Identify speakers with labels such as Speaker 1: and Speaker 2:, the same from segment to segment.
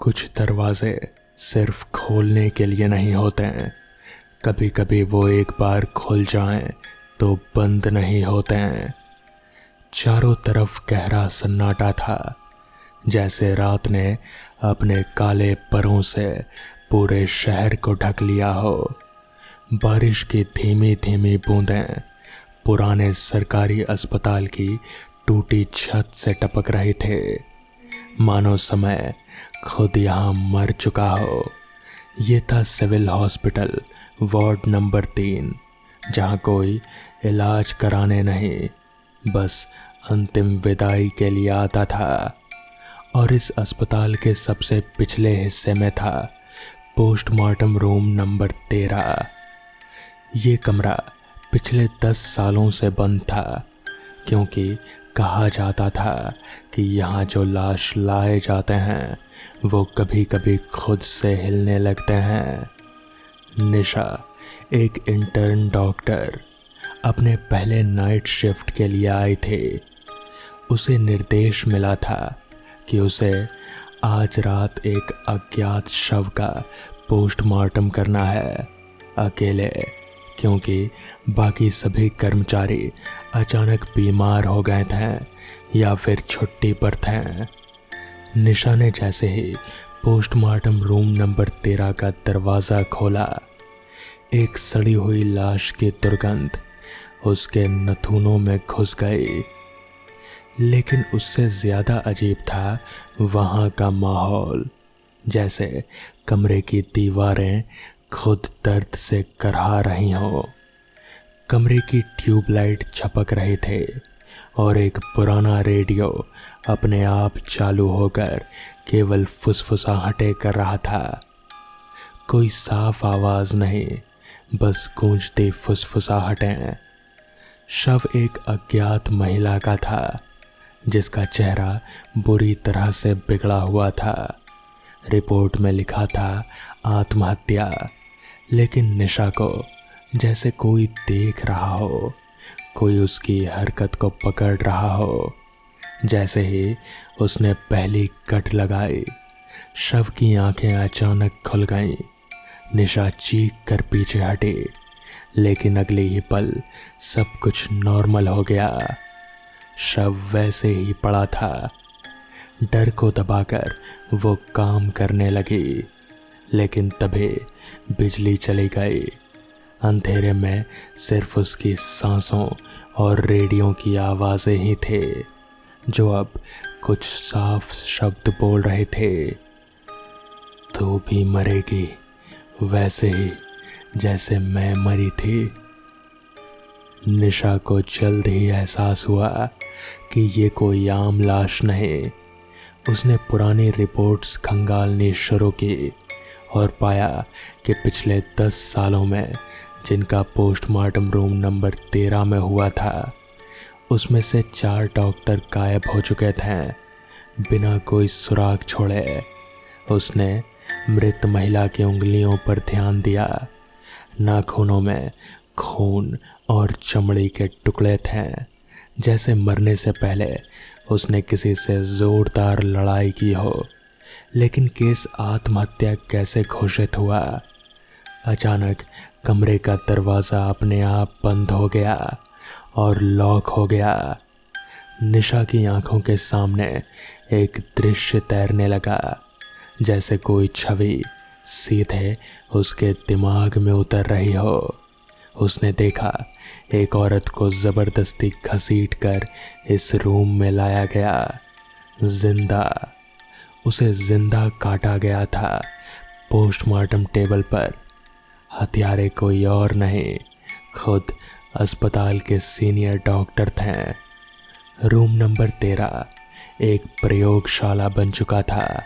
Speaker 1: कुछ दरवाजे सिर्फ खोलने के लिए नहीं होते हैं, कभी कभी वो एक बार खुल जाएं तो बंद नहीं होते हैं। चारों तरफ गहरा सन्नाटा था, जैसे रात ने अपने काले परों से पूरे शहर को ढक लिया हो। बारिश की धीमी धीमी बूंदें पुराने सरकारी अस्पताल की टूटी छत से टपक रहे थे, मानो समय खुद यहाँ मर चुका हो। ये था सिविल हॉस्पिटल वार्ड नंबर 3, जहाँ कोई इलाज कराने नहीं, बस अंतिम विदाई के लिए आता था। और इस अस्पताल के सबसे पिछले हिस्से में था पोस्टमार्टम रूम नंबर 13। ये कमरा पिछले 10 सालों से बंद था, क्योंकि कहा जाता था कि यहाँ जो लाश लाए जाते हैं वो कभी कभी खुद से हिलने लगते हैं। निशा, एक इंटर्न डॉक्टर, अपने पहले नाइट शिफ्ट के लिए आई थी। उसे निर्देश मिला था कि उसे आज रात एक अज्ञात शव का पोस्टमार्टम करना है, अकेले, क्योंकि बाकी सभी कर्मचारी अचानक बीमार हो गए थे या फिर छुट्टी पर थे। निशा ने जैसे ही पोस्टमार्टम रूम नंबर 13 का दरवाज़ा खोला, एक सड़ी हुई लाश की दुर्गंध उसके नथुनों में घुस गई। लेकिन उससे ज़्यादा अजीब था वहाँ का माहौल, जैसे कमरे की दीवारें खुद दर्द से करहा रही हो। कमरे की ट्यूबलाइट झपक रहे थे और एक पुराना रेडियो अपने आप चालू होकर केवल फुसफुसाहटें कर रहा था। कोई साफ आवाज़ नहीं, बस गूंजती फुसफुसाहटें। शव एक अज्ञात महिला का था, जिसका चेहरा बुरी तरह से बिगड़ा हुआ था। रिपोर्ट में लिखा था आत्महत्या, लेकिन निशा को जैसे कोई देख रहा हो, कोई उसकी हरकत को पकड़ रहा हो। जैसे ही उसने पहली कट लगाई, शव की आंखें अचानक खुल गईं। निशा चीख कर पीछे हटी, लेकिन अगले ही पल सब कुछ नॉर्मल हो गया। शव वैसे ही पड़ा था। डर को दबाकर वो काम करने लगी, लेकिन तभी बिजली चली गई। अंधेरे में सिर्फ उसकी सांसों और रेडियो की आवाज़ें ही थे, जो अब कुछ साफ शब्द बोल रहे थे। तू भी मरेगी, वैसे ही जैसे मैं मरी थी। निशा को जल्द ही एहसास हुआ कि ये कोई आम लाश नहीं। उसने पुरानी रिपोर्ट्स खंगालनी शुरू की और पाया कि पिछले 10 सालों में जिनका पोस्टमार्टम रूम नंबर 13 में हुआ था, उसमें से 4 डॉक्टर गायब हो चुके थे, बिना कोई सुराग छोड़े। उसने मृत महिला की उंगलियों पर ध्यान दिया। नाखूनों में खून और चमड़ी के टुकड़े थे, जैसे मरने से पहले उसने किसी से जोरदार लड़ाई की हो। लेकिन केस आत्महत्या कैसे घोषित हुआ? अचानक कमरे का दरवाज़ा अपने आप बंद हो गया और लॉक हो गया। निशा की आंखों के सामने एक दृश्य तैरने लगा, जैसे कोई छवि सीधे उसके दिमाग में उतर रही हो। उसने देखा एक औरत को ज़बरदस्ती घसीटकर इस रूम में लाया गया, जिंदा। उसे जिंदा काटा गया था पोस्टमार्टम टेबल पर। हत्यारे कोई और नहीं, खुद अस्पताल के सीनियर डॉक्टर थे। रूम नंबर 13 एक प्रयोगशाला बन चुका था,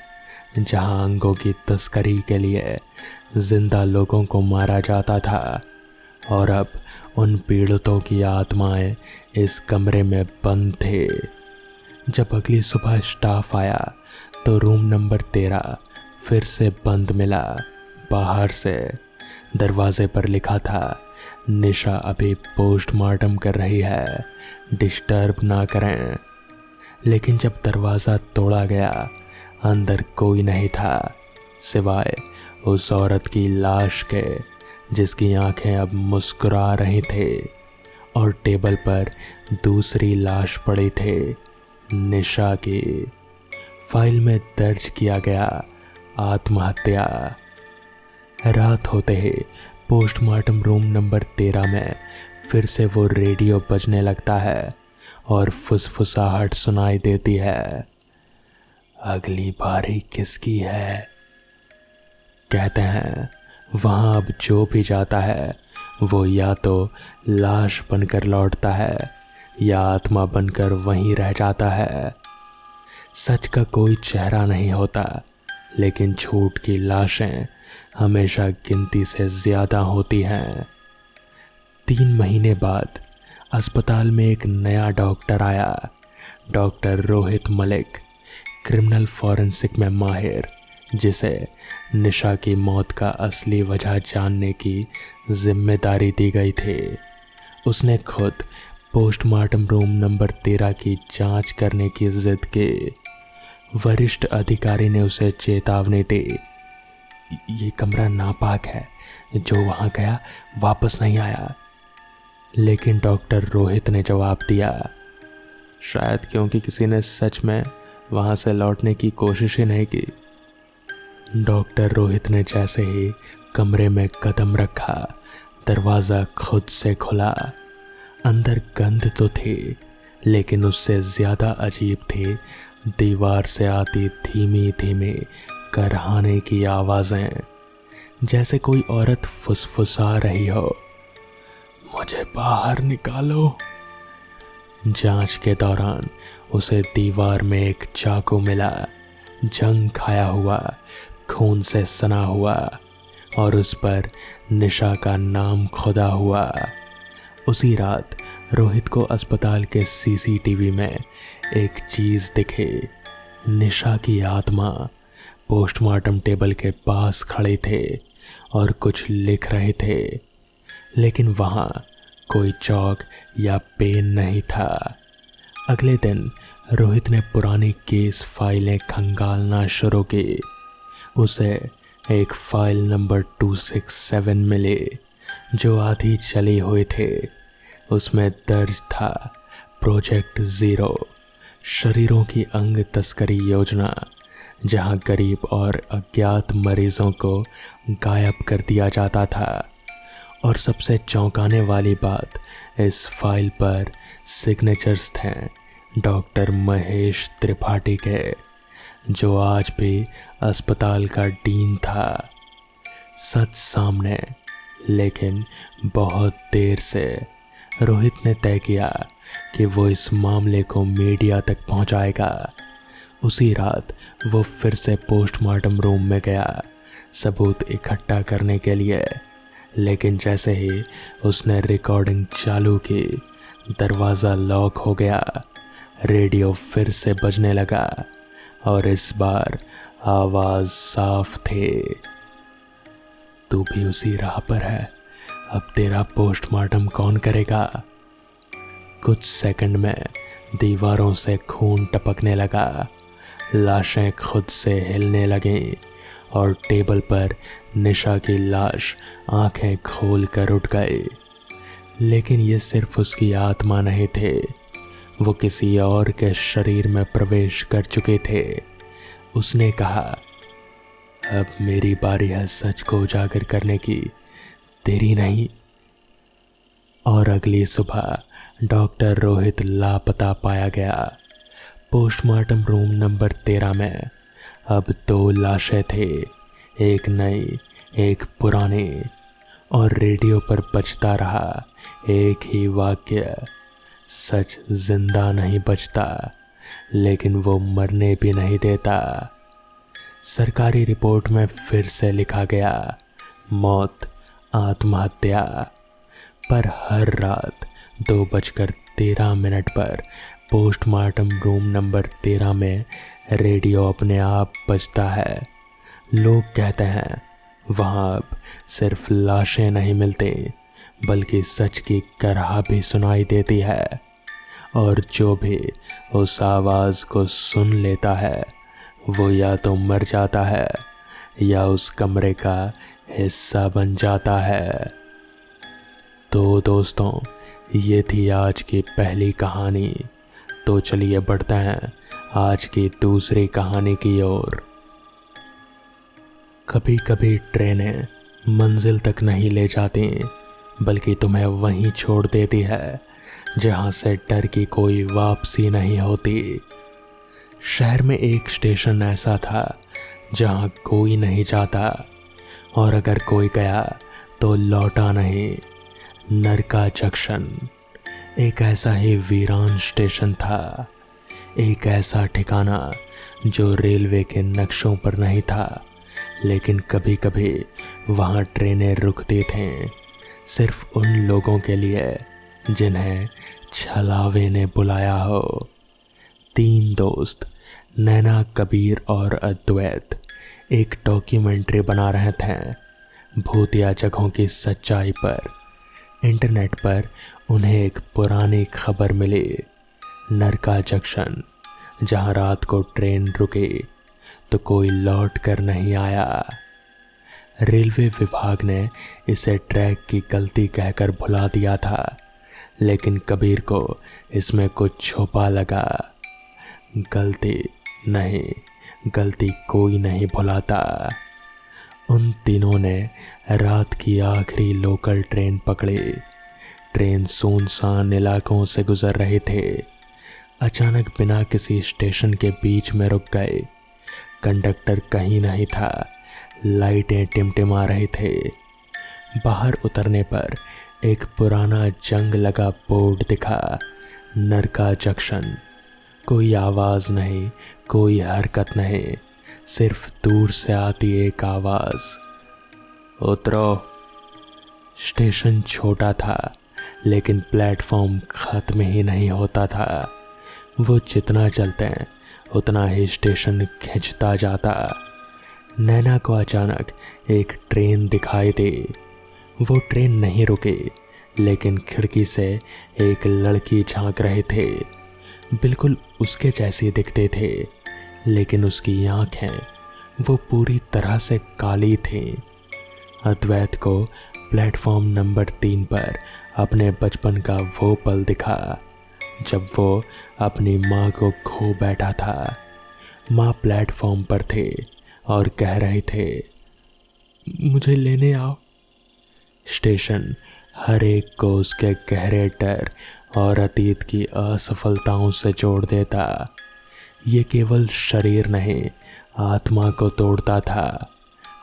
Speaker 1: जहां अंगों की तस्करी के लिए जिंदा लोगों को मारा जाता था। और अब उन पीड़ितों की आत्माएं इस कमरे में बंद थे। जब अगली सुबह स्टाफ आया तो रूम नंबर 13 फिर से बंद मिला। बाहर से दरवाजे पर लिखा था, निशा अभी पोस्टमार्टम कर रही है, डिस्टर्ब ना करें। लेकिन जब दरवाज़ा तोड़ा गया अंदर कोई नहीं था सिवाय उस औरत की लाश के, जिसकी आंखें अब मुस्कुरा रही थी। और टेबल पर दूसरी लाश पड़ी थी, निशा की। फाइल में दर्ज किया गया आत्महत्या। रात होते ही पोस्टमार्टम रूम नंबर 13 में फिर से वो रेडियो बजने लगता है और फुसफुसाहट सुनाई देती है। अगली बारी किसकी है? कहते हैं वहां अब जो भी जाता है वो या तो लाश बनकर लौटता है या आत्मा बनकर वहीं रह जाता है। सच का कोई चेहरा नहीं होता, लेकिन झूठ की लाशें हमेशा गिनती से ज्यादा होती हैं। 3 महीने बाद अस्पताल में एक नया डॉक्टर आया, doctor Rohit Malik, criminal forensic में माहिर, जिसे निशा की मौत का असली वजह जानने की जिम्मेदारी दी गई थी। उसने खुद पोस्टमार्टम रूम नंबर 13 की जांच करने की जिद की। वरिष्ठ अधिकारी ने उसे चेतावनी दी, ये कमरा नापाक है, जो वहां गया वापस नहीं आया। लेकिन डॉक्टर रोहित ने जवाब दिया, शायद क्योंकि किसी ने सच में वहां से लौटने की कोशिश ही नहीं की। डॉक्टर रोहित ने जैसे ही कमरे में कदम रखा, दरवाज़ा खुद से खुला। अंदर गंध तो थी, लेकिन उससे ज़्यादा अजीब थी दीवार से आती धीमी धीमी करहाने की आवाज़ें, जैसे कोई औरत फुसफुसा रही हो, मुझे बाहर निकालो। जांच के दौरान उसे दीवार में एक चाकू मिला, जंग खाया हुआ, खून से सना हुआ, और उस पर निशा का नाम खुदा हुआ। उसी रात रोहित को अस्पताल के सीसीटीवी में एक चीज दिखी। निशा की आत्मा पोस्टमार्टम टेबल के पास खड़े थे और कुछ लिख रहे थे, लेकिन वहां कोई चौक या पेन नहीं था। अगले दिन रोहित ने पुरानी केस फाइलें खंगालना शुरू की। उसे एक फाइल नंबर 267 मिली, जो आधी चली हुई थी। उसमें दर्ज था प्रोजेक्ट 0, शरीरों की अंग तस्करी योजना, जहां गरीब और अज्ञात मरीजों को गायब कर दिया जाता था। और सबसे चौंकाने वाली बात, इस फाइल पर सिग्नेचर्स थे डॉक्टर महेश त्रिपाठी के, जो आज भी अस्पताल का डीन था। सच सामने, लेकिन बहुत देर से। रोहित ने तय किया कि वो इस मामले को मीडिया तक पहुंचाएगा। उसी रात वो फिर से पोस्टमार्टम रूम में गया, सबूत इकट्ठा करने के लिए। लेकिन जैसे ही उसने रिकॉर्डिंग चालू की, दरवाज़ा लॉक हो गया। रेडियो फिर से बजने लगा और इस बार आवाज़ साफ थी, तू भी उसी राह पर है, अब तेरा पोस्टमार्टम कौन करेगा? कुछ सेकंड में दीवारों से खून टपकने लगा, लाशें खुद से हिलने लगीं और टेबल पर निशा की लाश आंखें खोल कर उठ गई। लेकिन ये सिर्फ उसकी आत्मा नहीं थे, वो किसी और के शरीर में प्रवेश कर चुके थे। उसने कहा, अब मेरी बारी है सच को उजागर करने की, तेरी नहीं। और अगली सुबह डॉक्टर रोहित लापता पाया गया। पोस्टमार्टम रूम नंबर 13 में अब 2 लाशें थे, एक नई एक पुरानी। और रेडियो पर बजता रहा एक ही वाक्य, सच जिंदा नहीं बचता, लेकिन वो मरने भी नहीं देता। सरकारी रिपोर्ट में फिर से लिखा गया, मौत आत्महत्या। पर हर रात 2:13 पर पोस्टमार्टम रूम नंबर 13 में रेडियो अपने आप बजता है। लोग कहते हैं वहाँ अब सिर्फ लाशें नहीं मिलती, बल्कि सच की करहा भी सुनाई देती है। और जो भी उस आवाज़ को सुन लेता है, वो या तो मर जाता है या उस कमरे का हिस्सा बन जाता है। तो दोस्तों, ये थी आज की पहली कहानी। तो चलिए बढ़ते हैं आज की दूसरी कहानी की ओर। कभी कभी ट्रेनें मंजिल तक नहीं ले जाती, बल्कि तुम्हें वहीं छोड़ देती है जहां से डर की कोई वापसी नहीं होती। शहर में एक स्टेशन ऐसा था जहां कोई नहीं जाता, और अगर कोई गया तो लौटा नहीं। नरका जंक्शन एक ऐसा ही वीरान स्टेशन था, एक ऐसा ठिकाना जो रेलवे के नक्शों पर नहीं था, लेकिन कभी कभी वहाँ ट्रेनें रुकती थीं, सिर्फ उन लोगों के लिए जिन्हें छलावे ने बुलाया हो। 3 दोस्त नैना, कबीर और अद्वैत एक डॉक्यूमेंट्री बना रहे थे भूतिया जगहों की सच्चाई पर। इंटरनेट पर उन्हें एक पुरानी खबर मिली, नरका जंक्शन, जहां रात को ट्रेन रुकी तो कोई लौट कर नहीं आया। रेलवे विभाग ने इसे ट्रैक की गलती कहकर भुला दिया था, लेकिन कबीर को इसमें कुछ छुपा लगा। गलती नहीं, गलती कोई नहीं भुलाता। उन तीनों ने रात की आखिरी लोकल ट्रेन पकड़ी। ट्रेन सुनसान इलाकों से गुजर रहे थे। अचानक बिना किसी स्टेशन के बीच में रुक गए। कंडक्टर कहीं नहीं था, लाइटें टिमटिमा रहे थे। बाहर उतरने पर एक पुराना जंग लगा बोर्ड दिखा, नरका जंक्शन। कोई आवाज़ नहीं, कोई हरकत नहीं, सिर्फ दूर से आती एक आवाज़, उतरो। स्टेशन छोटा था, लेकिन प्लेटफॉर्म खत्म ही नहीं होता था। वो जितना चलते हैं उतना ही स्टेशन खिंचता जाता। नैना को अचानक एक ट्रेन दिखाई दी। वो ट्रेन नहीं रुकी, लेकिन खिड़की से एक लड़की झांक रहे थे। बिल्कुल उसके जैसी दिखते थे, लेकिन उसकी आंखें वो पूरी तरह से काली थीं। अद्वैत को प्लेटफॉर्म नंबर 3 पर अपने बचपन का वो पल दिखा जब वो अपनी माँ को खो बैठा था। माँ प्लेटफॉर्म पर थे और कह रहे थे, मुझे लेने आओ। स्टेशन हर एक को उसके गहरे डर और अतीत की असफलताओं से जोड़ देता। ये केवल शरीर नहीं, आत्मा को तोड़ता था।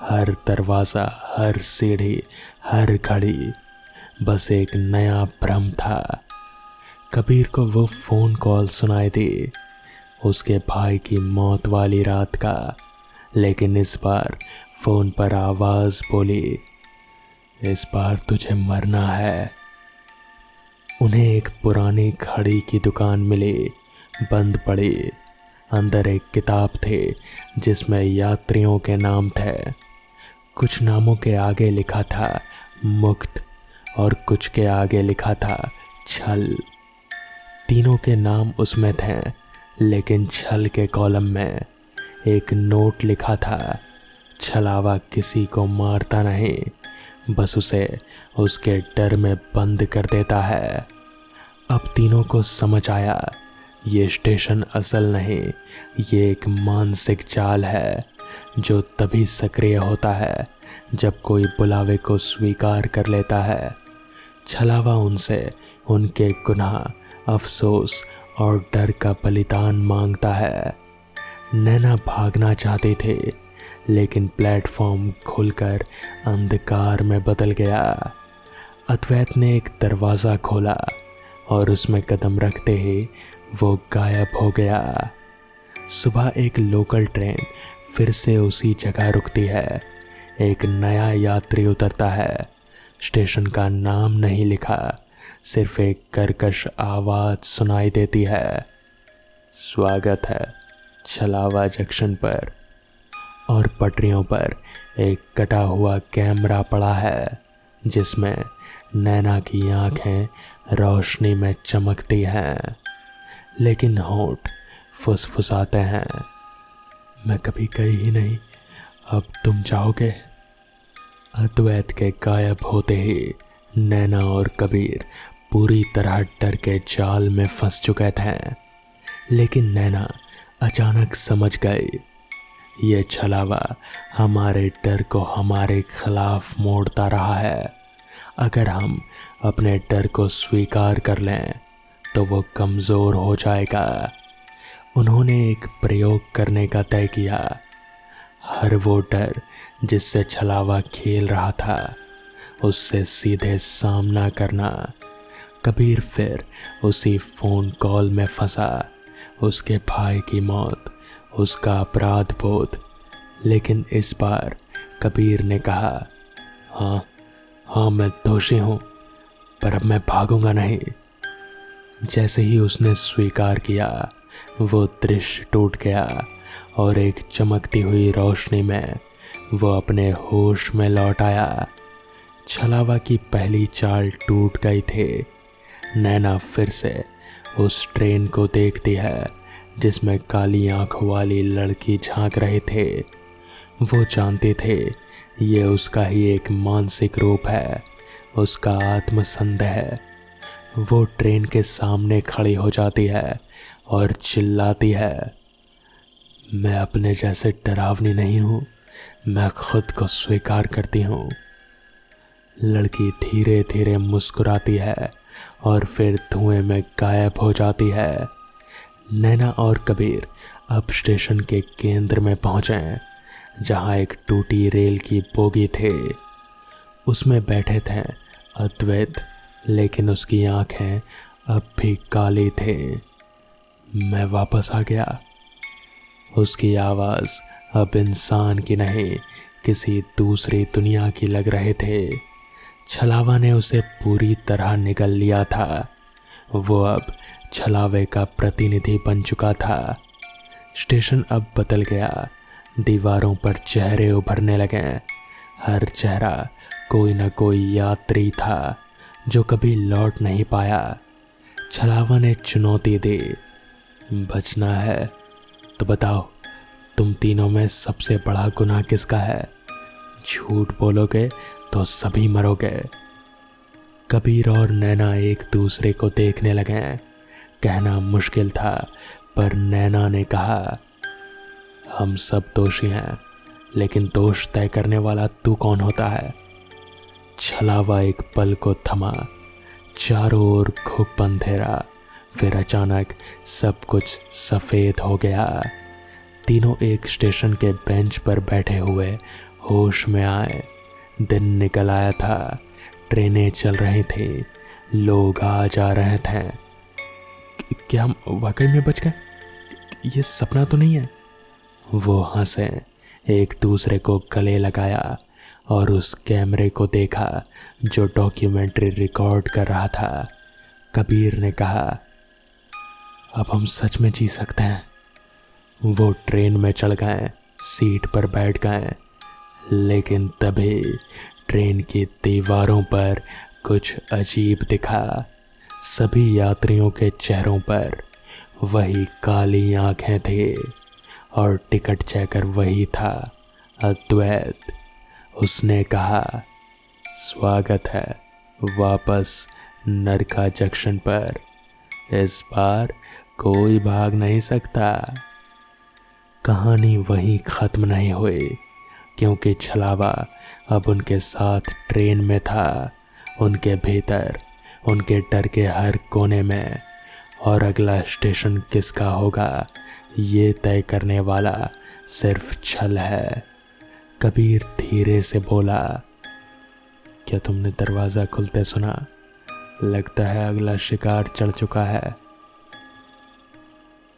Speaker 1: हर दरवाज़ा, हर सीढ़ी, हर घड़ी बस एक नया भ्रम था। कबीर को वो फ़ोन कॉल सुनाई दी, उसके भाई की मौत वाली रात का, लेकिन इस बार फ़ोन पर आवाज़ बोली, इस बार तुझे मरना है। उन्हें एक पुरानी घड़ी की दुकान मिली, बंद पड़ी। अंदर एक किताब थी जिसमें यात्रियों के नाम थे। कुछ नामों के आगे लिखा था मुक्त और कुछ के आगे लिखा था छल। तीनों के नाम उसमें थे, लेकिन छल के कॉलम में एक नोट लिखा था, छलावा किसी को मारता नहीं, बस उसे उसके डर में बंद कर देता है। अब तीनों को समझ आया, ये स्टेशन असल नहीं, ये एक मानसिक जाल है जो तभी सक्रिय होता है जब कोई बुलावे को स्वीकार कर लेता है। छलावा उनसे उनके गुनाह, अफसोस और डर का बलिदान मांगता है। नैना भागना चाहते थे, लेकिन प्लेटफॉर्म खुलकर अंधकार में बदल गया। अद्वैत ने एक दरवाज़ा खोला और उसमें कदम रखते ही वो गायब हो गया। सुबह एक लोकल ट्रेन फिर से उसी जगह रुकती है। एक नया यात्री उतरता है। स्टेशन का नाम नहीं लिखा, सिर्फ एक कर्कश आवाज़ सुनाई देती है, स्वागत है छलावा जंक्शन पर। और पटरियों पर एक कटा हुआ कैमरा पड़ा है जिसमें नैना की आंखें रोशनी में चमकती हैं, लेकिन होंठ फुसफुसाते हैं। मैं कभी गई ही नहीं, अब तुम जाओगे? अद्वैत के गायब होते ही नैना और कबीर पूरी तरह डर के जाल में फंस चुके थे। लेकिन नैना अचानक समझ गई, ये छलावा हमारे डर को हमारे खिलाफ मोड़ता रहा है। अगर हम अपने डर को स्वीकार कर लें तो वो कमज़ोर हो जाएगा। उन्होंने एक प्रयोग करने का तय किया। हर वो डर जिससे छलावा खेल रहा था उससे सीधे सामना करना। कबीर फिर उसी फ़ोन कॉल में फंसा, उसके भाई की मौत, उसका अपराध बोध। लेकिन इस बार कबीर ने कहा, हाँ मैं दोषी हूँ, पर अब मैं भागूंगा नहीं। जैसे ही उसने स्वीकार किया वो दृश्य टूट गया और एक चमकती हुई रोशनी में वो अपने होश में लौट आया। छलावा की पहली चाल टूट गई थी। नैना फिर से उस ट्रेन को देखती है जिसमें काली आंखों वाली लड़की झांक रहे थे। वो जानते थे ये उसका ही एक मानसिक रूप है, उसका आत्मसंदेह। वो ट्रेन के सामने खड़ी हो जाती है और चिल्लाती है, मैं अपने जैसे डरावनी नहीं हूँ, मैं खुद को स्वीकार करती हूँ। लड़की धीरे धीरे मुस्कुराती है और फिर धुएं में गायब हो जाती है। नैना और कबीर अब स्टेशन के केंद्र में पहुंचे, जहां एक टूटी रेल की बोगी थी। उसमें बैठे थे अद्वैत, लेकिन उसकी आंखें अब भी काली थी। मैं वापस आ गया। उसकी आवाज़ अब इंसान की नहीं, किसी दूसरी दुनिया की लग रहे थे। छलावा ने उसे पूरी तरह निगल लिया था। वो अब छलावे का प्रतिनिधि बन चुका था। स्टेशन अब बदल गया। दीवारों पर चेहरे उभरने लगे। हर चेहरा कोई न कोई यात्री था जो कभी लौट नहीं पाया। छलावा ने चुनौती दी, बचना है तो बताओ, तुम तीनों में सबसे बड़ा गुनाह किसका है? झूठ बोलोगे तो सभी मरोगे। कबीर और नैना एक दूसरे को देखने लगे। कहना मुश्किल था, पर नैना ने कहा, हम सब दोषी हैं, लेकिन दोष तय करने वाला तू कौन होता है? छलावा एक पल को थमा। चारों ओर खूब अंधेरा, फिर अचानक सब कुछ सफ़ेद हो गया। तीनों एक स्टेशन के बेंच पर बैठे हुए होश में आए। दिन निकल आया था, ट्रेनें चल रही थी, लोग आ जा रहे थे। क्या हम वाकई में बच गए? ये सपना तो नहीं है? वो हंसे, एक दूसरे को गले लगाया और उस कैमरे को देखा जो डॉक्यूमेंट्री रिकॉर्ड कर रहा था। कबीर ने कहा, अब हम सच में जी सकते हैं। वो ट्रेन में चढ़ गए, सीट पर बैठ गए, लेकिन तभी ट्रेन की दीवारों पर कुछ अजीब दिखा। सभी यात्रियों के चेहरों पर वही काली आंखें थी और टिकट चेकर वही था, अद्वैत। उसने कहा, स्वागत है वापस नरका जंक्शन पर। इस बार कोई भाग नहीं सकता। कहानी वहीं ख़त्म नहीं हुई, क्योंकि छलावा अब उनके साथ ट्रेन में था, उनके भीतर, उनके डर के हर कोने में। और अगला स्टेशन किसका होगा, ये तय करने वाला सिर्फ छल है। कबीर धीरे से बोला, क्या तुमने दरवाज़ा खुलते सुना? लगता है अगला शिकार चढ़ चुका है।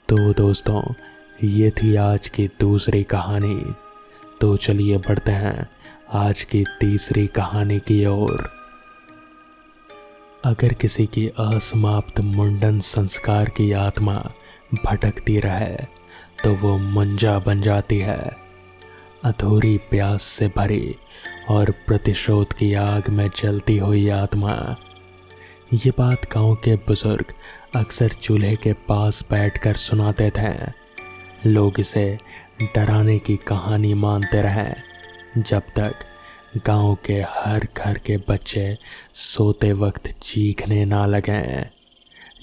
Speaker 1: तो दोस्तों, ये थी आज की दूसरी कहानी। तो चलिए बढ़ते हैं आज की तीसरी कहानी की ओर। अगर किसी की असमाप्त मुंडन संस्कार की आत्मा भटकती रहे तो वो मुंजा बन जाती है। अधूरी प्यास से भरी और प्रतिशोध की आग में जलती हुई आत्मा। ये बात गांव के बुजुर्ग अक्सर चूल्हे के पास बैठकर सुनाते थे। लोग इसे डराने की कहानी मानते रहे, जब तक गांव के हर घर के बच्चे सोते वक्त चीखने ना लगें,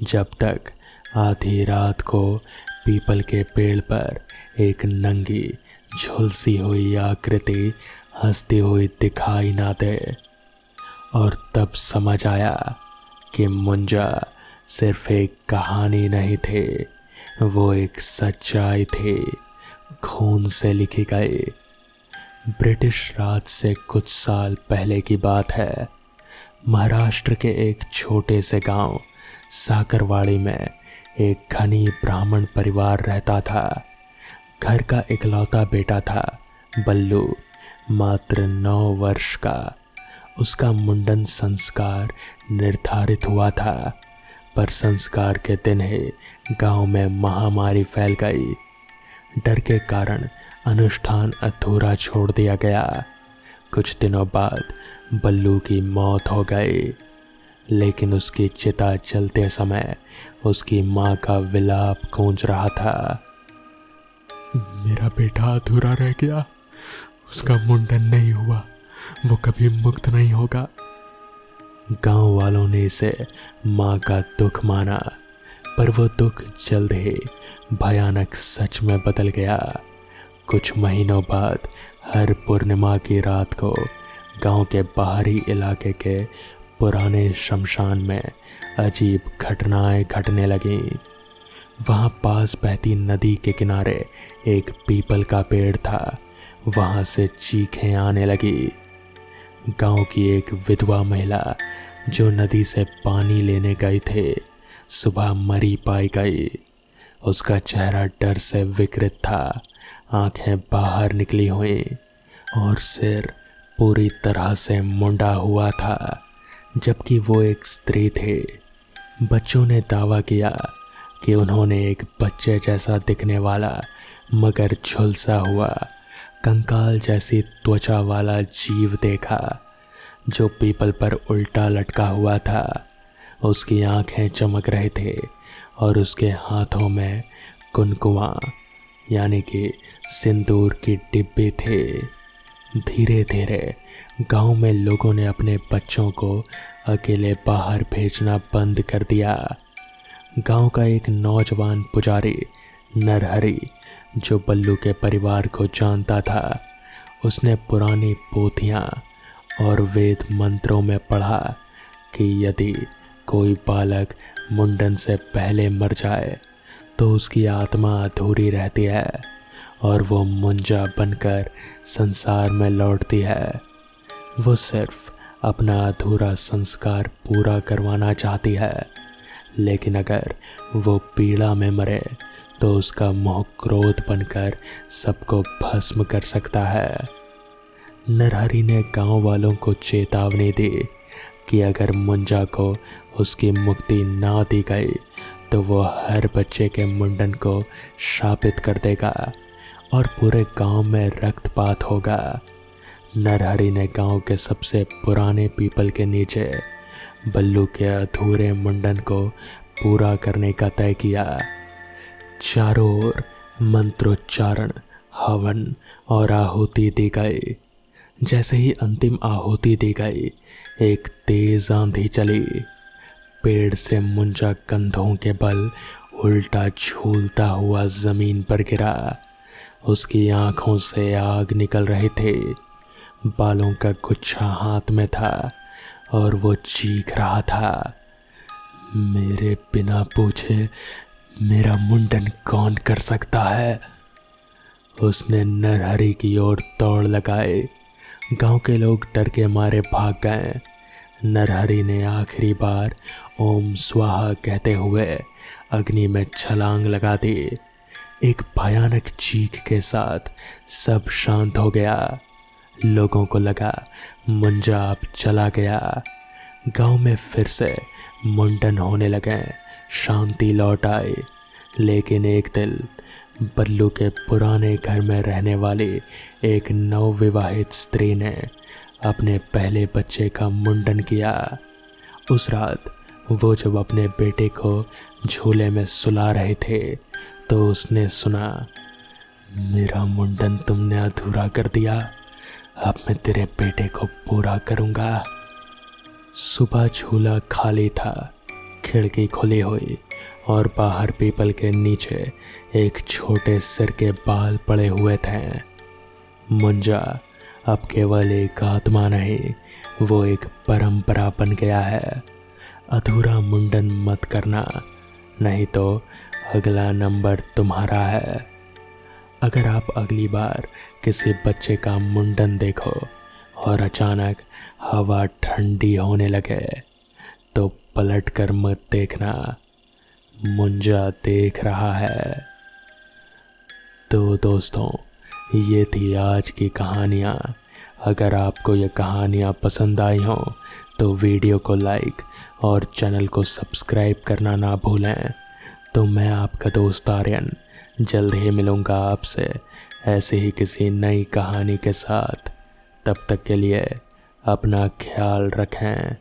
Speaker 1: जब तक आधी रात को पीपल के पेड़ पर एक नंगी झुलसी हुई आकृति हंसती हुई दिखाई ना दे। और तब समझ आया कि मुंजा सिर्फ एक कहानी नहीं थी, वो एक सच्चाई थी, खून से लिखी गई। ब्रिटिश राज से कुछ साल पहले की बात है। महाराष्ट्र के एक छोटे से गांव साकरवाड़ी में एक घनी ब्राह्मण परिवार रहता था। घर का इकलौता बेटा था बल्लू, मात्र 9 वर्ष का। उसका मुंडन संस्कार निर्धारित हुआ था, पर संस्कार के दिन ही गांव में महामारी फैल गई। डर के कारण अनुष्ठान अधूरा छोड़ दिया गया। कुछ दिनों बाद बल्लू की मौत हो गई, लेकिन उसकी चिता जलते समय उसकी माँ का विलाप गूंज रहा था। मेरा बेटा अधूरा रह गया, उसका मुंडन नहीं हुआ, वो कभी मुक्त नहीं होगा। गांव वालों ने इसे माँ का दुख माना, पर वो दुख जल्द ही भयानक सच में बदल गया। कुछ महीनों बाद हर पूर्णिमा की रात को गांव के बाहरी इलाके के पुराने शमशान में अजीब घटनाएं घटने लगीं। वहाँ पास बहती नदी के किनारे एक पीपल का पेड़ था, वहाँ से चीखें आने लगी। गांव की एक विधवा महिला जो नदी से पानी लेने गए थे, सुबह मरी पाई गई। उसका चेहरा डर से विकृत था, आंखें बाहर निकली हुई और सिर पूरी तरह से मुंडा हुआ था, जबकि वो एक स्त्री थी। बच्चों ने दावा किया कि उन्होंने एक बच्चे जैसा दिखने वाला मगर झुलसा हुआ कंकाल जैसी त्वचा वाला जीव देखा, जो पीपल पर उल्टा लटका हुआ था। उसकी आंखें चमक रहे थे और उसके हाथों में कुनकुआ यानी कि सिंदूर की डिब्बी थे। धीरे धीरे गांव में लोगों ने अपने बच्चों को अकेले बाहर भेजना बंद कर दिया। गांव का एक नौजवान पुजारी नरहरी, जो बल्लू के परिवार को जानता था, उसने पुरानी पोथियां और वेद मंत्रों में पढ़ा कि यदि कोई बालक मुंडन से पहले मर जाए तो उसकी आत्मा अधूरी रहती है और वो मुंजा बनकर संसार में लौटती है। वो सिर्फ अपना अधूरा संस्कार पूरा करवाना चाहती है, लेकिन अगर वो पीड़ा में मरे तो उसका मोह क्रोध बनकर सबको भस्म कर सकता है। नरहरि ने गांव वालों को चेतावनी दी कि अगर मुंजा को उसकी मुक्ति ना दी गई तो वो हर बच्चे के मुंडन को शापित कर देगा और पूरे गांव में रक्तपात होगा। नरहरि ने गांव के सबसे पुराने पीपल के नीचे बल्लू के अधूरे मुंडन को पूरा करने का तय किया। चारों ओर मंत्रोच्चारण, हवन और आहुति दी गई। जैसे ही अंतिम आहुति दी गई, एक तेज आंधी चली। पेड़ से मुंजा कंधों के बल उल्टा झूलता हुआ जमीन पर गिरा। उसकी आंखों से आग निकल रहे थे, बालों का गुच्छा हाथ में था और वो चीख रहा था, मेरे बिना पूछे मेरा मुंडन कौन कर सकता है। उसने नरहरि की ओर दौड़ लगाए। गांव के लोग डर के मारे भाग गए। नरहरि ने आखिरी बार ओम स्वाहा कहते हुए अग्नि में छलांग लगा दी। एक भयानक चीख के साथ सब शांत हो गया। लोगों को लगा मुंजा अब चला गया। गांव में फिर से मुंडन होने लगे, शांति लौट आई। लेकिन एक दिन बल्लू के पुराने घर में रहने वाली एक नवविवाहित स्त्री ने अपने पहले बच्चे का मुंडन किया। उस रात वो जब अपने बेटे को झूले में सुला रहे थे तो उसने सुना मेरा मुंडन तुमने अधूरा कर दिया, अब मैं तेरे बेटे को पूरा करूंगा। सुबह झूला खाली था, खिड़की खुली हुई और बाहर पीपल के नीचे एक छोटे सिर के बाल पड़े हुए थे। मुंजा अब केवल एक आत्मा नहीं, वो एक परंपरा बन गया है। अधूरा मुंडन मत करना, नहीं तो अगला नंबर तुम्हारा है। अगर आप अगली बार किसी बच्चे का मुंडन देखो और अचानक हवा ठंडी होने लगे तो पलट कर मत देखना, मुंजा देख रहा है। तो दोस्तों, ये थी आज की कहानियाँ। अगर आपको ये कहानियाँ पसंद आई हों तो वीडियो को लाइक और चैनल को सब्सक्राइब करना ना भूलें। तो मैं आपका दोस्त आर्यन जल्द ही मिलूँगा आपसे ऐसे ही किसी नई कहानी के साथ। तब तक के लिए अपना ख्याल रखें।